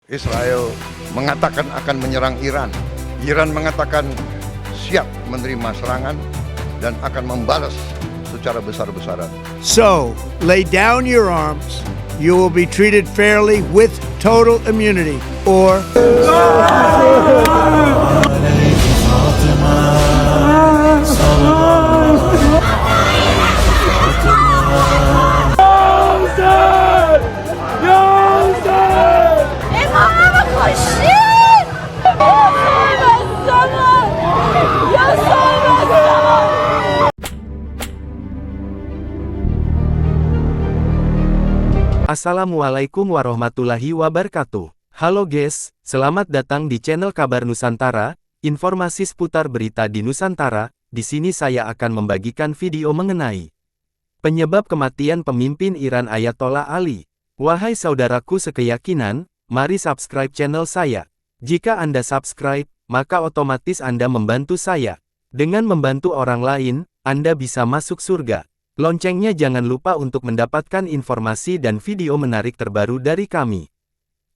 Israel mengatakan akan menyerang Iran. Iran mengatakan siap menerima serangan dan akan membalas secara besar-besaran. So, lay down your arms. You will be treated fairly with total immunity, or Assalamualaikum warahmatullahi wabarakatuh. Halo guys, selamat datang di channel Kabar Nusantara, informasi seputar berita di Nusantara. Di sini saya akan membagikan video mengenai penyebab kematian pemimpin Iran Ayatollah Ali. Wahai saudaraku sekeyakinan, mari subscribe channel saya. Jika Anda subscribe, maka otomatis Anda membantu saya. Dengan membantu orang lain, Anda bisa masuk surga. Loncengnya jangan lupa untuk mendapatkan informasi dan video menarik terbaru dari kami.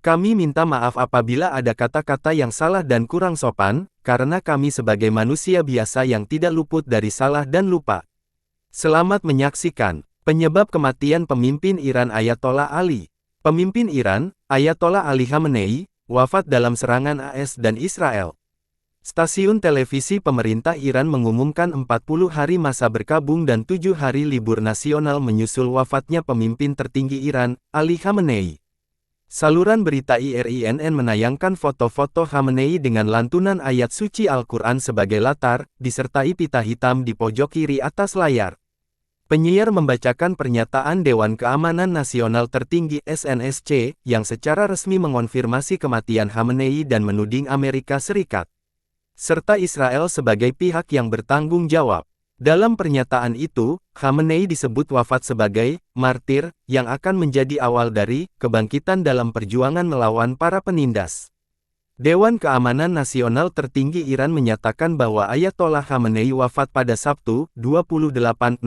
Kami minta maaf apabila ada kata-kata yang salah dan kurang sopan, karena kami sebagai manusia biasa yang tidak luput dari salah dan lupa. Selamat menyaksikan penyebab kematian pemimpin Iran Ayatollah Ali. Pemimpin Iran, Ayatollah Ali Khamenei, wafat dalam serangan AS dan Israel. Stasiun televisi pemerintah Iran mengumumkan 40 hari masa berkabung dan 7 hari libur nasional menyusul wafatnya pemimpin tertinggi Iran, Ali Khamenei. Saluran berita IRINN menayangkan foto-foto Khamenei dengan lantunan ayat suci Al-Quran sebagai latar, disertai pita hitam di pojok kiri atas layar. Penyiar membacakan pernyataan Dewan Keamanan Nasional Tertinggi SNSC, yang secara resmi mengonfirmasi kematian Khamenei dan menuding Amerika Serikat serta Israel sebagai pihak yang bertanggung jawab. Dalam pernyataan itu, Khamenei disebut wafat sebagai martir yang akan menjadi awal dari kebangkitan dalam perjuangan melawan para penindas. Dewan Keamanan Nasional Tertinggi Iran menyatakan bahwa Ayatollah Khamenei wafat pada Sabtu, 28.02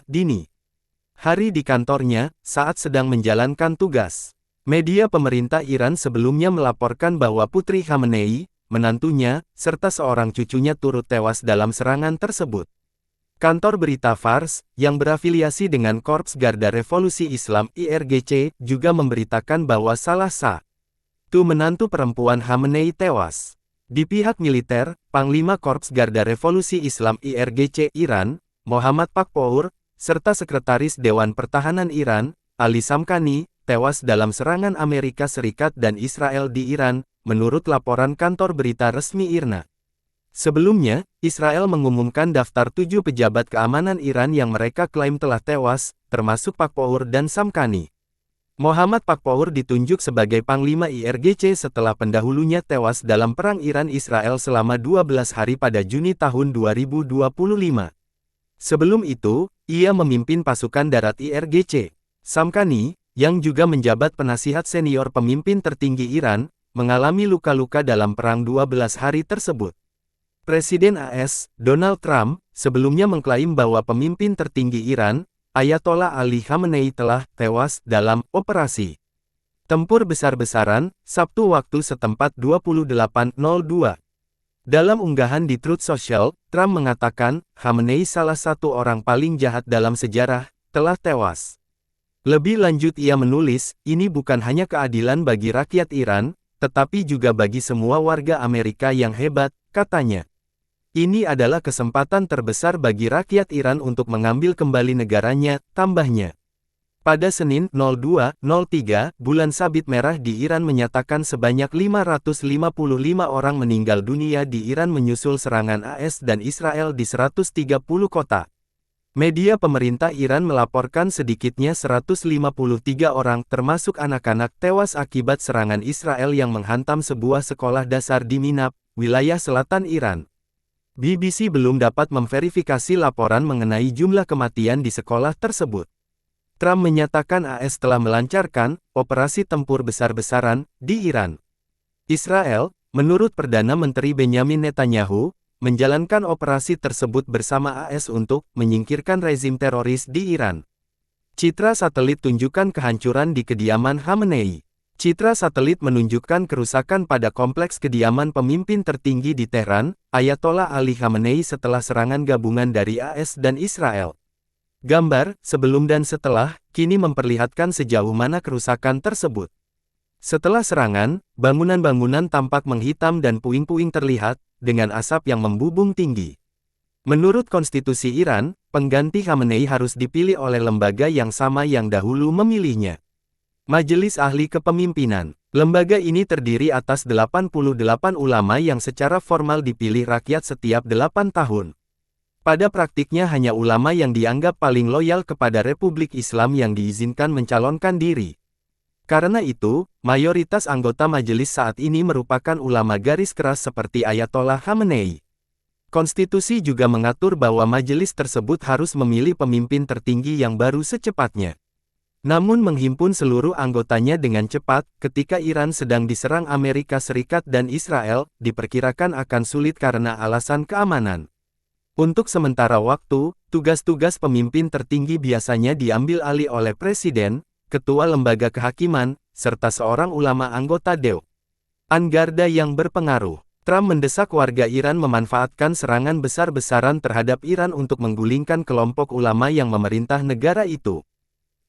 dini hari di kantornya saat sedang menjalankan tugas. Media pemerintah Iran sebelumnya melaporkan bahwa putri Khamenei, menantunya, serta seorang cucunya turut tewas dalam serangan tersebut. Kantor berita Fars, yang berafiliasi dengan Korps Garda Revolusi Islam IRGC, juga memberitakan bahwa salah satu menantu perempuan Khamenei tewas. Di pihak militer, Panglima Korps Garda Revolusi Islam IRGC Iran, Mohammad Pakpour, serta Sekretaris Dewan Pertahanan Iran, Ali Samkhani, tewas dalam serangan Amerika Serikat dan Israel di Iran, menurut laporan kantor berita resmi IRNA. Sebelumnya, Israel mengumumkan daftar 7 pejabat keamanan Iran yang mereka klaim telah tewas, termasuk Pakpour dan Samkhani. Mohammad Pakpour ditunjuk sebagai Panglima IRGC setelah pendahulunya tewas dalam perang Iran-Israel selama 12 hari pada Juni tahun 2025. Sebelum itu, ia memimpin pasukan darat IRGC. Samkhani, yang juga menjabat penasihat senior pemimpin tertinggi Iran, mengalami luka-luka dalam perang 12 hari tersebut. Presiden AS, Donald Trump, sebelumnya mengklaim bahwa pemimpin tertinggi Iran, Ayatollah Ali Khamenei telah tewas dalam operasi tempur besar-besaran, Sabtu waktu setempat 28.02. Dalam unggahan di Truth Social, Trump mengatakan, Khamenei salah satu orang paling jahat dalam sejarah, telah tewas. Lebih lanjut ia menulis, ini bukan hanya keadilan bagi rakyat Iran, tetapi juga bagi semua warga Amerika yang hebat, katanya. Ini adalah kesempatan terbesar bagi rakyat Iran untuk mengambil kembali negaranya, tambahnya. Pada Senin, 02.03, bulan sabit merah di Iran menyatakan sebanyak 555 orang meninggal dunia di Iran menyusul serangan AS dan Israel di 130 kota. Media pemerintah Iran melaporkan sedikitnya 153 orang, termasuk anak-anak, tewas akibat serangan Israel yang menghantam sebuah sekolah dasar di Minab, wilayah selatan Iran. BBC belum dapat memverifikasi laporan mengenai jumlah kematian di sekolah tersebut. Trump menyatakan AS telah melancarkan operasi tempur besar-besaran di Iran. Israel, menurut Perdana Menteri Benjamin Netanyahu, menjalankan operasi tersebut bersama AS untuk menyingkirkan rezim teroris di Iran. Citra satelit tunjukkan kehancuran di kediaman Khamenei. Citra satelit menunjukkan kerusakan pada kompleks kediaman pemimpin tertinggi di Tehran, Ayatollah Ali Khamenei setelah serangan gabungan dari AS dan Israel. Gambar, sebelum dan setelah, kini memperlihatkan sejauh mana kerusakan tersebut. Setelah serangan, bangunan-bangunan tampak menghitam dan puing-puing terlihat, dengan asap yang membubung tinggi. Menurut konstitusi Iran, pengganti Khamenei harus dipilih oleh lembaga yang sama yang dahulu memilihnya. Majelis Ahli Kepemimpinan. Lembaga ini terdiri atas 88 ulama yang secara formal dipilih rakyat setiap 8 tahun. Pada praktiknya hanya ulama yang dianggap paling loyal kepada Republik Islam yang diizinkan mencalonkan diri. Karena itu, mayoritas anggota majelis saat ini merupakan ulama garis keras seperti Ayatollah Khamenei. Konstitusi juga mengatur bahwa majelis tersebut harus memilih pemimpin tertinggi yang baru secepatnya. Namun menghimpun seluruh anggotanya dengan cepat, ketika Iran sedang diserang Amerika Serikat dan Israel, diperkirakan akan sulit karena alasan keamanan. Untuk sementara waktu, tugas-tugas pemimpin tertinggi biasanya diambil alih oleh presiden, ketua lembaga kehakiman, serta seorang ulama anggota Dewan Garda yang berpengaruh. Trump mendesak warga Iran memanfaatkan serangan besar-besaran terhadap Iran untuk menggulingkan kelompok ulama yang memerintah negara itu.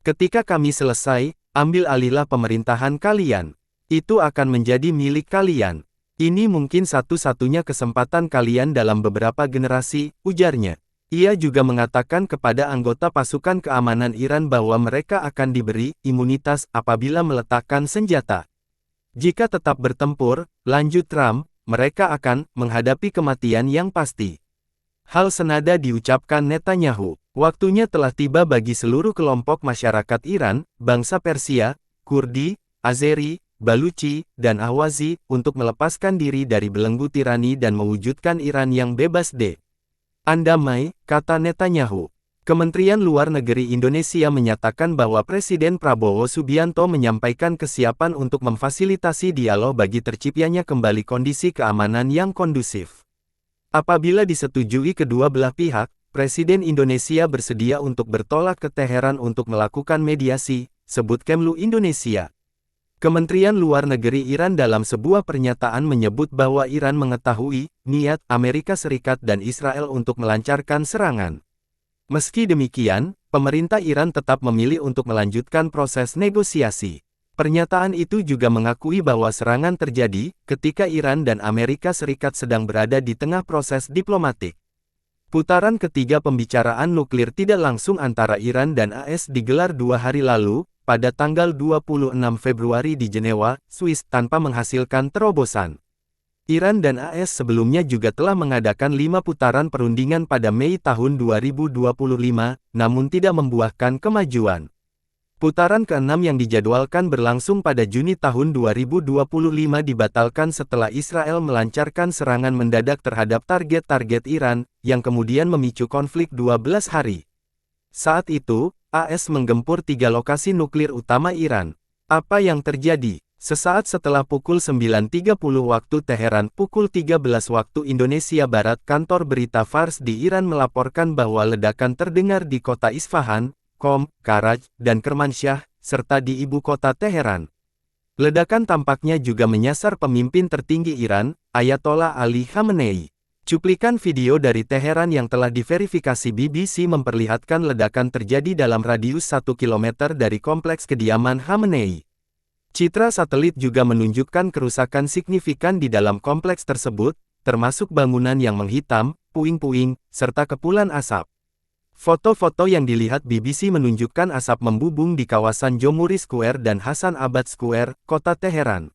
Ketika kami selesai, ambil alihlah pemerintahan kalian. Itu akan menjadi milik kalian. Ini mungkin satu-satunya kesempatan kalian dalam beberapa generasi, ujarnya. Ia juga mengatakan kepada anggota pasukan keamanan Iran bahwa mereka akan diberi imunitas apabila meletakkan senjata. Jika tetap bertempur, lanjut Trump, mereka akan menghadapi kematian yang pasti. Hal senada diucapkan Netanyahu. Waktunya telah tiba bagi seluruh kelompok masyarakat Iran, bangsa Persia, Kurdi, Azeri, Baluchi, dan Ahwazi, untuk melepaskan diri dari belenggu tirani dan mewujudkan Iran yang bebas damai, kata Netanyahu. Kementerian Luar Negeri Indonesia menyatakan bahwa Presiden Prabowo Subianto menyampaikan kesiapan untuk memfasilitasi dialog bagi terciptanya kembali kondisi keamanan yang kondusif. Apabila disetujui kedua belah pihak, Presiden Indonesia bersedia untuk bertolak ke Teheran untuk melakukan mediasi, sebut Kemlu Indonesia. Kementerian Luar Negeri Iran dalam sebuah pernyataan menyebut bahwa Iran mengetahui niat Amerika Serikat dan Israel untuk melancarkan serangan. Meski demikian, pemerintah Iran tetap memilih untuk melanjutkan proses negosiasi. Pernyataan itu juga mengakui bahwa serangan terjadi ketika Iran dan Amerika Serikat sedang berada di tengah proses diplomatik. Putaran ketiga pembicaraan nuklir tidak langsung antara Iran dan AS digelar 2 hari lalu, pada tanggal 26 Februari di Jenewa, Swiss, tanpa menghasilkan terobosan. Iran dan AS sebelumnya juga telah mengadakan 5 putaran perundingan pada Mei tahun 2025, namun tidak membuahkan kemajuan. Putaran ke-6 yang dijadwalkan berlangsung pada Juni tahun 2025 dibatalkan setelah Israel melancarkan serangan mendadak terhadap target-target Iran, yang kemudian memicu konflik 12 hari. Saat itu, AS menggempur 3 lokasi nuklir utama Iran. Apa yang terjadi? Sesaat setelah pukul 9.30 waktu Teheran, pukul 13 waktu Indonesia Barat, kantor berita Fars di Iran melaporkan bahwa ledakan terdengar di kota Isfahan, Qom, Karaj, dan Kermansyah, serta di ibu kota Teheran. Ledakan tampaknya juga menyasar pemimpin tertinggi Iran, Ayatollah Ali Khamenei. Cuplikan video dari Teheran yang telah diverifikasi BBC memperlihatkan ledakan terjadi dalam radius 1 km dari kompleks kediaman Khamenei. Citra satelit juga menunjukkan kerusakan signifikan di dalam kompleks tersebut, termasuk bangunan yang menghitam, puing-puing, serta kepulan asap. Foto-foto yang dilihat BBC menunjukkan asap membubung di kawasan Jomhuri Square dan Hasan Abad Square, kota Teheran.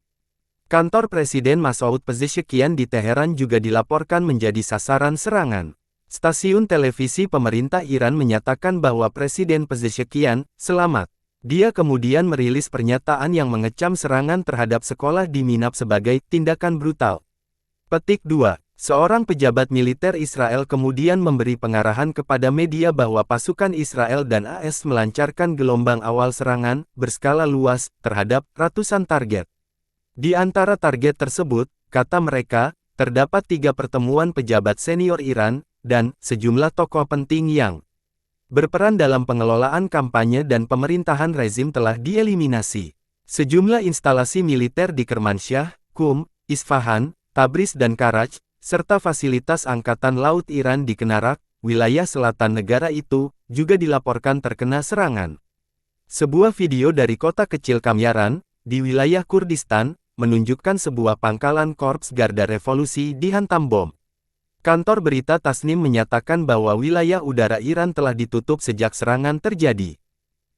Kantor Presiden Masoud Pezeshkian di Teheran juga dilaporkan menjadi sasaran serangan. Stasiun televisi pemerintah Iran menyatakan bahwa Presiden Pezeshkian selamat. Dia kemudian merilis pernyataan yang mengecam serangan terhadap sekolah di Minab sebagai tindakan brutal. Petik 2. Seorang pejabat militer Israel kemudian memberi pengarahan kepada media bahwa pasukan Israel dan AS melancarkan gelombang awal serangan berskala luas terhadap ratusan target. Di antara target tersebut, kata mereka, terdapat 3 pertemuan pejabat senior Iran dan sejumlah tokoh penting yang berperan dalam pengelolaan kampanye dan pemerintahan rezim telah dieliminasi. Sejumlah instalasi militer di Kermansyah, Qum, Isfahan, Tabriz dan Karaj, serta fasilitas Angkatan Laut Iran di Kenarak, wilayah selatan negara itu, juga dilaporkan terkena serangan. Sebuah video dari kota kecil Kamyaran, di wilayah Kurdistan, menunjukkan sebuah pangkalan Korps Garda Revolusi dihantam bom. Kantor berita Tasnim menyatakan bahwa wilayah udara Iran telah ditutup sejak serangan terjadi.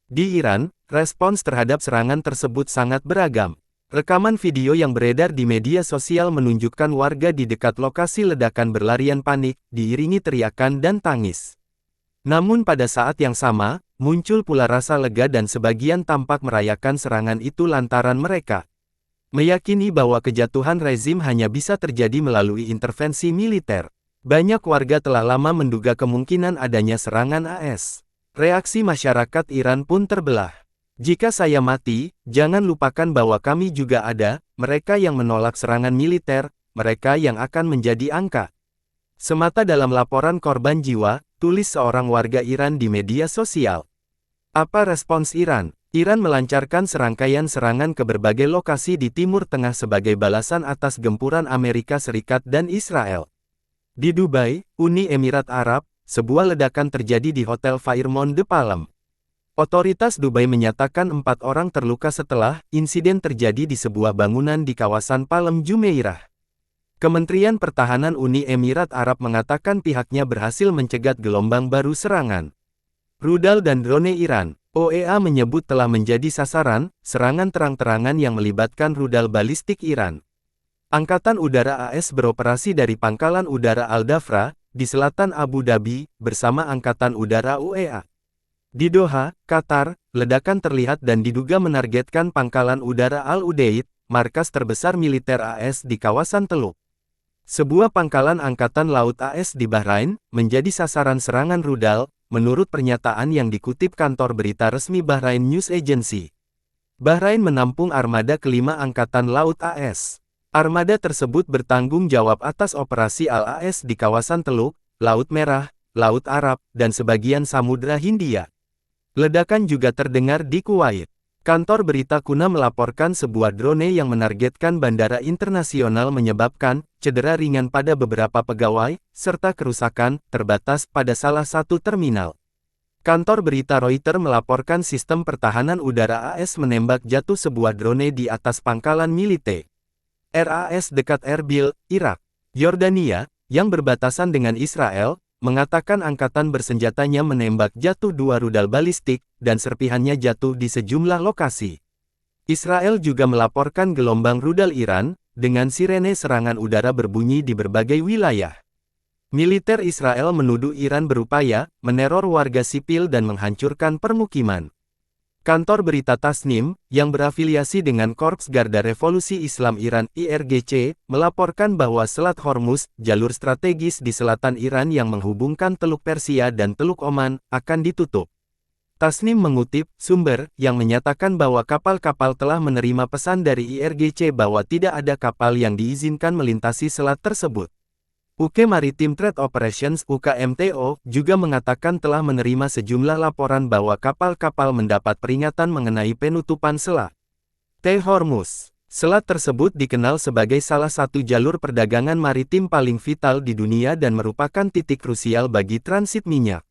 Di Iran, respons terhadap serangan tersebut sangat beragam. Rekaman video yang beredar di media sosial menunjukkan warga di dekat lokasi ledakan berlarian panik, diiringi teriakan dan tangis. Namun pada saat yang sama, muncul pula rasa lega dan sebagian tampak merayakan serangan itu lantaran mereka meyakini bahwa kejatuhan rezim hanya bisa terjadi melalui intervensi militer. Banyak warga telah lama menduga kemungkinan adanya serangan AS. Reaksi masyarakat Iran pun terbelah. Jika saya mati, jangan lupakan bahwa kami juga ada, mereka yang menolak serangan militer, mereka yang akan menjadi angka. Semata dalam laporan korban jiwa, tulis seorang warga Iran di media sosial. Apa respons Iran? Iran melancarkan serangkaian serangan ke berbagai lokasi di Timur Tengah sebagai balasan atas gempuran Amerika Serikat dan Israel. Di Dubai, Uni Emirat Arab, sebuah ledakan terjadi di Hotel Fairmont de Palm. Otoritas Dubai menyatakan 4 orang terluka setelah insiden terjadi di sebuah bangunan di kawasan Palm Jumeirah. Kementerian Pertahanan Uni Emirat Arab mengatakan pihaknya berhasil mencegat gelombang baru serangan. Rudal dan drone Iran, OEA menyebut telah menjadi sasaran serangan terang-terangan yang melibatkan rudal balistik Iran. Angkatan Udara AS beroperasi dari Pangkalan Udara Al-Dhafra, di selatan Abu Dhabi, bersama Angkatan Udara UEA. Di Doha, Qatar, ledakan terlihat dan diduga menargetkan Pangkalan Udara Al-Udeid, markas terbesar militer AS di kawasan Teluk. Sebuah pangkalan Angkatan Laut AS di Bahrain, menjadi sasaran serangan rudal, menurut pernyataan yang dikutip kantor berita resmi Bahrain News Agency. Bahrain menampung armada kelima Angkatan Laut AS. Armada tersebut bertanggung jawab atas operasi Al-AS di kawasan Teluk, Laut Merah, Laut Arab, dan sebagian Samudra Hindia. Ledakan juga terdengar di Kuwait. Kantor berita Kuna melaporkan sebuah drone yang menargetkan bandara internasional menyebabkan cedera ringan pada beberapa pegawai, serta kerusakan terbatas pada salah satu terminal. Kantor berita Reuters melaporkan sistem pertahanan udara AS menembak jatuh sebuah drone di atas pangkalan militer RAS dekat Erbil, Irak. Yordania, yang berbatasan dengan Israel, mengatakan angkatan bersenjatanya menembak jatuh 2 rudal balistik, dan serpihannya jatuh di sejumlah lokasi. Israel juga melaporkan gelombang rudal Iran, dengan sirene serangan udara berbunyi di berbagai wilayah. Militer Israel menuduh Iran berupaya meneror warga sipil dan menghancurkan permukiman. Kantor berita Tasnim, yang berafiliasi dengan Korps Garda Revolusi Islam Iran (IRGC), melaporkan bahwa Selat Hormuz, jalur strategis di selatan Iran yang menghubungkan Teluk Persia dan Teluk Oman, akan ditutup. Tasnim mengutip sumber yang menyatakan bahwa kapal-kapal telah menerima pesan dari IRGC bahwa tidak ada kapal yang diizinkan melintasi selat tersebut. UK Maritime Trade Operations (UKMTO) juga mengatakan telah menerima sejumlah laporan bahwa kapal-kapal mendapat peringatan mengenai penutupan selat Hormuz. Selat tersebut dikenal sebagai salah satu jalur perdagangan maritim paling vital di dunia dan merupakan titik krusial bagi transit minyak.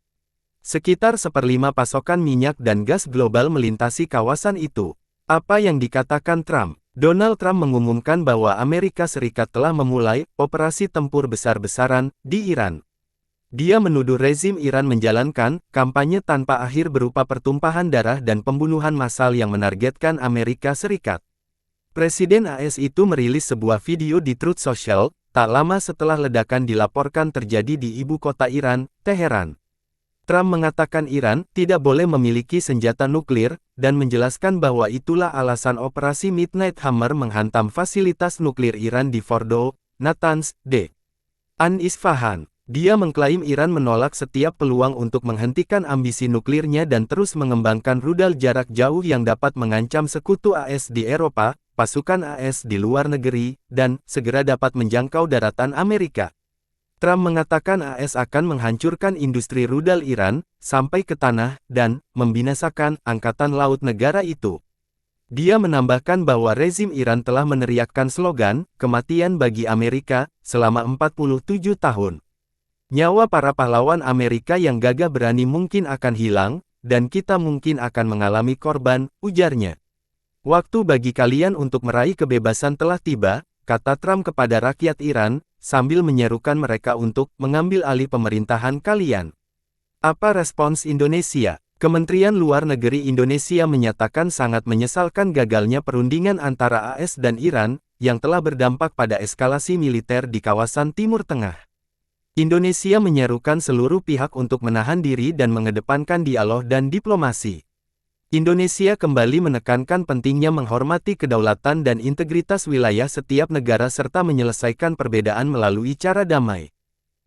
Sekitar 1/5 pasokan minyak dan gas global melintasi kawasan itu. Apa yang dikatakan Trump? Donald Trump mengumumkan bahwa Amerika Serikat telah memulai operasi tempur besar-besaran di Iran. Dia menuduh rezim Iran menjalankan kampanye tanpa akhir berupa pertumpahan darah dan pembunuhan massal yang menargetkan Amerika Serikat. Presiden AS itu merilis sebuah video di Truth Social, tak lama setelah ledakan dilaporkan terjadi di ibu kota Iran, Teheran. Trump mengatakan Iran tidak boleh memiliki senjata nuklir, dan menjelaskan bahwa itulah alasan operasi Midnight Hammer menghantam fasilitas nuklir Iran di Fordow, Natanz, dan Isfahan. Dia mengklaim Iran menolak setiap peluang untuk menghentikan ambisi nuklirnya dan terus mengembangkan rudal jarak jauh yang dapat mengancam sekutu AS di Eropa, pasukan AS di luar negeri, dan segera dapat menjangkau daratan Amerika. Trump mengatakan AS akan menghancurkan industri rudal Iran, sampai ke tanah, dan membinasakan angkatan laut negara itu. Dia menambahkan bahwa rezim Iran telah meneriakkan slogan, "Kematian bagi Amerika," selama 47 tahun. Nyawa para pahlawan Amerika yang gagah berani mungkin akan hilang, dan kita mungkin akan mengalami korban, ujarnya. Waktu bagi kalian untuk meraih kebebasan telah tiba, kata Trump kepada rakyat Iran, sambil menyerukan mereka untuk mengambil alih pemerintahan kalian. Apa respons Indonesia? Kementerian Luar Negeri Indonesia menyatakan sangat menyesalkan gagalnya perundingan antara AS dan Iran, yang telah berdampak pada eskalasi militer di kawasan Timur Tengah. Indonesia menyerukan seluruh pihak untuk menahan diri dan mengedepankan dialog dan diplomasi. Indonesia kembali menekankan pentingnya menghormati kedaulatan dan integritas wilayah setiap negara serta menyelesaikan perbedaan melalui cara damai.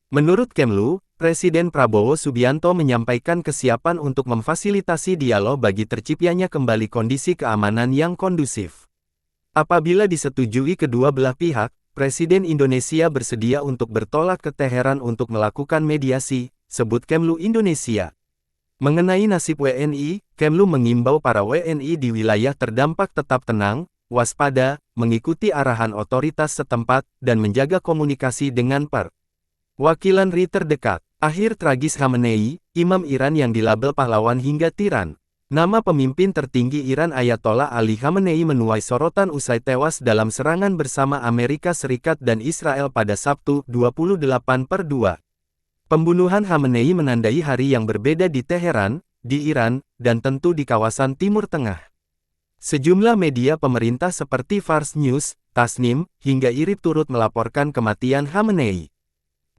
Menurut Kemlu, Presiden Prabowo Subianto menyampaikan kesiapan untuk memfasilitasi dialog bagi terciptanya kembali kondisi keamanan yang kondusif. Apabila disetujui kedua belah pihak, Presiden Indonesia bersedia untuk bertolak ke Teheran untuk melakukan mediasi, sebut Kemlu Indonesia. Mengenai nasib WNI, Kemlu mengimbau para WNI di wilayah terdampak tetap tenang, waspada, mengikuti arahan otoritas setempat, dan menjaga komunikasi dengan perwakilan RI terdekat. Akhir tragis Khamenei, imam Iran yang dilabel pahlawan hingga tiran. Nama pemimpin tertinggi Iran Ayatollah Ali Khamenei menuai sorotan usai tewas dalam serangan bersama Amerika Serikat dan Israel pada Sabtu, 28/2. Pembunuhan Khamenei menandai hari yang berbeda di Teheran, di Iran, dan tentu di kawasan Timur Tengah. Sejumlah media pemerintah seperti Fars News, Tasnim, hingga IRIB turut melaporkan kematian Khamenei.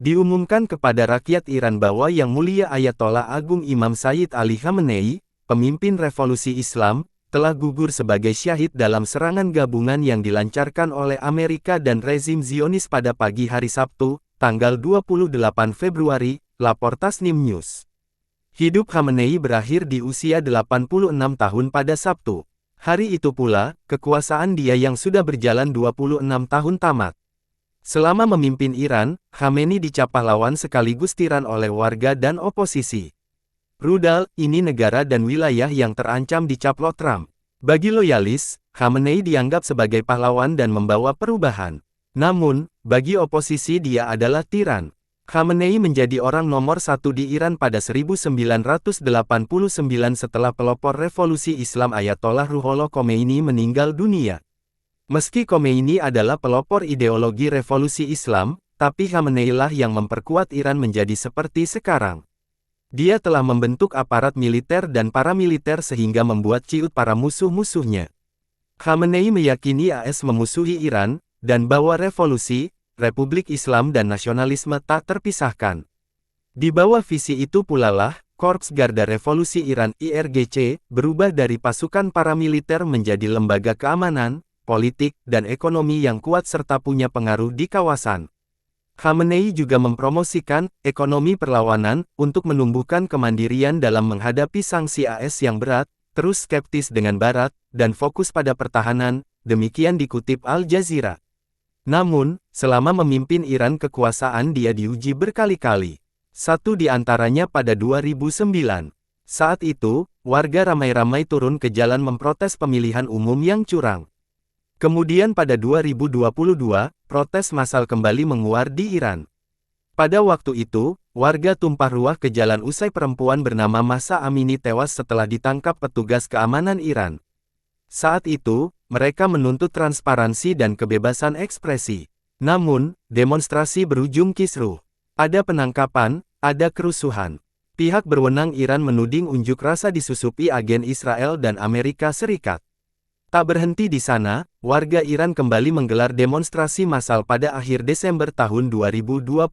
Diumumkan kepada rakyat Iran bahwa Yang Mulia Ayatollah Agung Imam Sayyid Ali Khamenei, pemimpin revolusi Islam, telah gugur sebagai syahid dalam serangan gabungan yang dilancarkan oleh Amerika dan rezim Zionis pada pagi hari Sabtu, tanggal 28 Februari, lapor Tasnim News. Hidup Khamenei berakhir di usia 86 tahun pada Sabtu. Hari itu pula, kekuasaan dia yang sudah berjalan 26 tahun tamat. Selama memimpin Iran, Khamenei dicap pahlawan sekaligus tiran oleh warga dan oposisi. Rudal, ini negara dan wilayah yang terancam dicaplok Trump. Bagi loyalis, Khamenei dianggap sebagai pahlawan dan membawa perubahan. Namun, bagi oposisi dia adalah tiran. Khamenei menjadi orang nomor satu di Iran pada 1989 setelah pelopor revolusi Islam Ayatollah Ruhollah Khomeini meninggal dunia. Meski Khomeini adalah pelopor ideologi revolusi Islam, tapi Khamenei lah yang memperkuat Iran menjadi seperti sekarang. Dia telah membentuk aparat militer dan paramiliter sehingga membuat ciut para musuh-musuhnya. Khamenei meyakini AS memusuhi Iran, dan bahwa revolusi, Republik Islam dan nasionalisme tak terpisahkan. Di bawah visi itu pula lah, Korps Garda Revolusi Iran (IRGC) berubah dari pasukan paramiliter menjadi lembaga keamanan, politik, dan ekonomi yang kuat serta punya pengaruh di kawasan. Khamenei juga mempromosikan ekonomi perlawanan untuk menumbuhkan kemandirian dalam menghadapi sanksi AS yang berat, terus skeptis dengan Barat, dan fokus pada pertahanan, demikian dikutip Al Jazeera. Namun, selama memimpin Iran kekuasaan dia diuji berkali-kali. Satu di antaranya pada 2009. Saat itu, warga ramai-ramai turun ke jalan memprotes pemilihan umum yang curang. Kemudian pada 2022, protes massal kembali menguar di Iran. Pada waktu itu, warga tumpah ruah ke jalan usai perempuan bernama Mahsa Amini tewas setelah ditangkap petugas keamanan Iran. Saat itu, mereka menuntut transparansi dan kebebasan ekspresi. Namun, demonstrasi berujung kisruh. Ada penangkapan, ada kerusuhan. Pihak berwenang Iran menuding unjuk rasa disusupi agen Israel dan Amerika Serikat. Tak berhenti di sana, warga Iran kembali menggelar demonstrasi massal pada akhir Desember tahun 2025.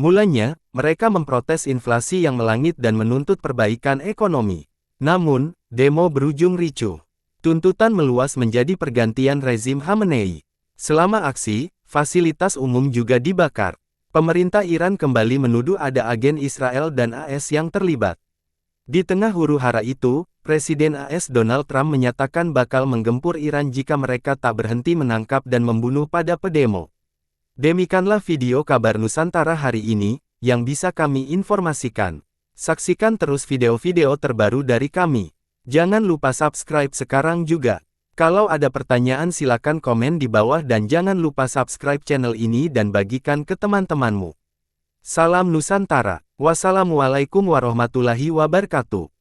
Mulanya, mereka memprotes inflasi yang melangit dan menuntut perbaikan ekonomi. Namun, demo berujung ricuh. Tuntutan meluas menjadi pergantian rezim Khamenei. Selama aksi, fasilitas umum juga dibakar. Pemerintah Iran kembali menuduh ada agen Israel dan AS yang terlibat. Di tengah huru-hara itu, Presiden AS Donald Trump menyatakan bakal menggempur Iran jika mereka tak berhenti menangkap dan membunuh pada pedemo. Demikianlah video kabar Nusantara hari ini, yang bisa kami informasikan. Saksikan terus video-video terbaru dari kami. Jangan lupa subscribe sekarang juga. Kalau ada pertanyaan silakan komen di bawah dan jangan lupa subscribe channel ini dan bagikan ke teman-temanmu. Salam Nusantara. Wassalamualaikum warahmatullahi wabarakatuh.